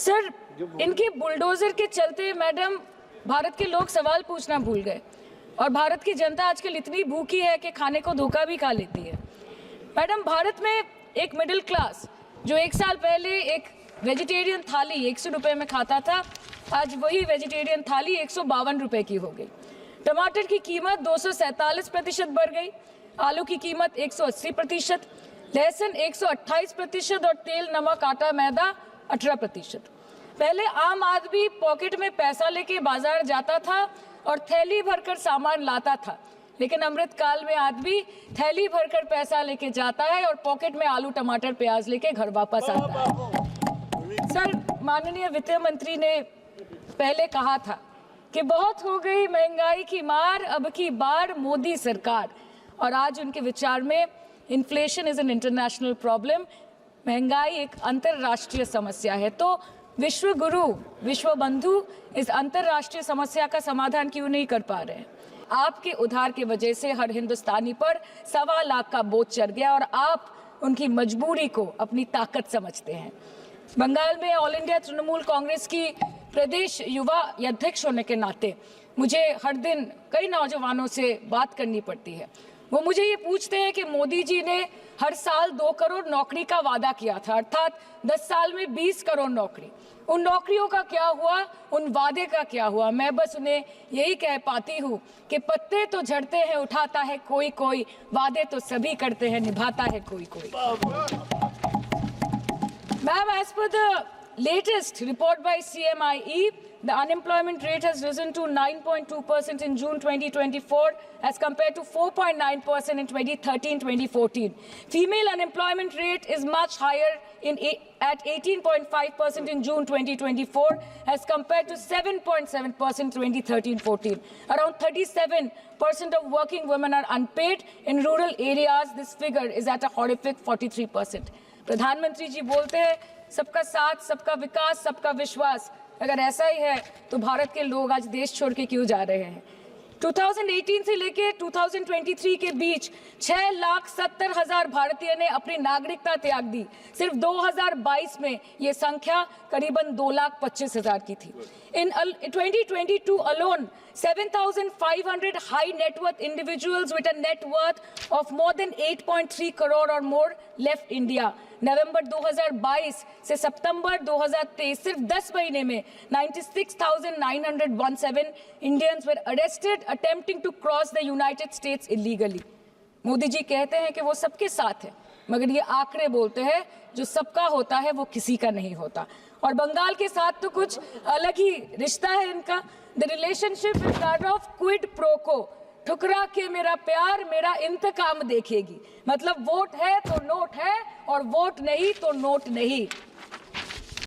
Sir, इनके bulldozer के चलते मैडम भारत के लोग सवाल पूछना भूल गए और भारत की जनता आजकल इतनी भूखी है कि खाने को धोखा भी खा लेती है। मैडम, भारत में एक मिडिल क्लास जो 1 साल पहले एक वेजिटेरियन थाली 100 रुपये में खाता था, आज वही वेजिटेरियन थाली 152 रुपये की हो गई। टमाटर की कीमत 247% बढ़ गई, आलू की कीमत 180%, लहसुन 128% और तेल, नमक, आटा, मैदा 18%। पहले आम आदमी पॉकेट में पैसा लेके बाजार जाता था और थैली भरकर सामान लाता था, लेकिन अमृतकाल में आदमी थैली भरकर पैसा लेके जाता है और पॉकेट में आलू, टमाटर, प्याज लेके घर वापस आता है। सर, माननीय वित्त मंत्री ने पहले कहा था कि बहुत हो गई महंगाई की मार, अब की बार मोदी सरकार, और आज उनके विचार में inflation is an international problem, महंगाई एक अंतर्राष्ट्रीय समस्या है। तो विश्व गुरु, विश्व बंधु इस अंतर्राष्ट्रीय समस्या का समाधान क्यों नहीं कर पा रहे हैं? आपके उधार की वजह से हर हिंदुस्तानी पर 1.25 लाख का बोझ चढ़ गया और आप उनकी मजबूरी को अपनी ताकत समझते हैं। बंगाल में ऑल इंडिया तृणमूल कांग्रेस की प्रदेश युवा अध्यक्ष होने के नाते मुझे हर दिन कई नौजवानों से बात करनी पड़ती है। वो मुझे ये पूछते हैं कि मोदी जी ने हर साल 2 करोड़ नौकरी का वादा किया था, अर्थात 10 साल में 20 करोड़ नौकरी। उन नौकरियों का क्या हुआ, उन वादे का क्या हुआ? मैं बस उन्हें यही कह पाती हूँ कि पत्ते तो झड़ते हैं, उठाता है कोई कोई, वादे तो सभी करते हैं, निभाता है कोई कोई। Ma'am, as per the latest report by CMIE, the unemployment rate has risen to 9.2% in June 2024 as compared to 4.9% in 2013-2014. Female unemployment rate is much higher at 18.5% in June 2024 as compared to 7.7% 2013-14. Around 37% of working women are unpaid. In rural areas, this figure is at a horrific 43%. प्रधानमंत्री जी बोलते हैं सबका साथ, सबका विकास, सबका विश्वास। अगर ऐसा ही है तो भारत के लोग आज देश छोड़ के क्यों जा रहे हैं? 2018 से लेके 2023 के बीच 6,70,000 भारतीय ने अपनी नागरिकता त्याग दी। सिर्फ 2022 में ये संख्या करीबन 2,25,000 की थी। In 2022 alone, 7,500 high net worth individuals with a net worth of more than 8.3 crore or more left India. नवंबर 2022 से सितंबर 2023 सिर्फ 10 महीने में 96,917 Indians were arrested attempting to cross the United States illegally. Modi ji कहते हैं कि वो सबके साथ है, मगर ये आंकड़े बोलते हैं जो सबका होता है वो किसी का नहीं होता। और बंगाल के साथ तो कुछ अलग ही रिश्ता है इनका। The relationship is that of quid pro को, ठुकरा के मेरा प्यार मेरा इंतकाम देखेगी। मतलब वोट है तो नोट है और वोट नहीं तो नोट नहीं।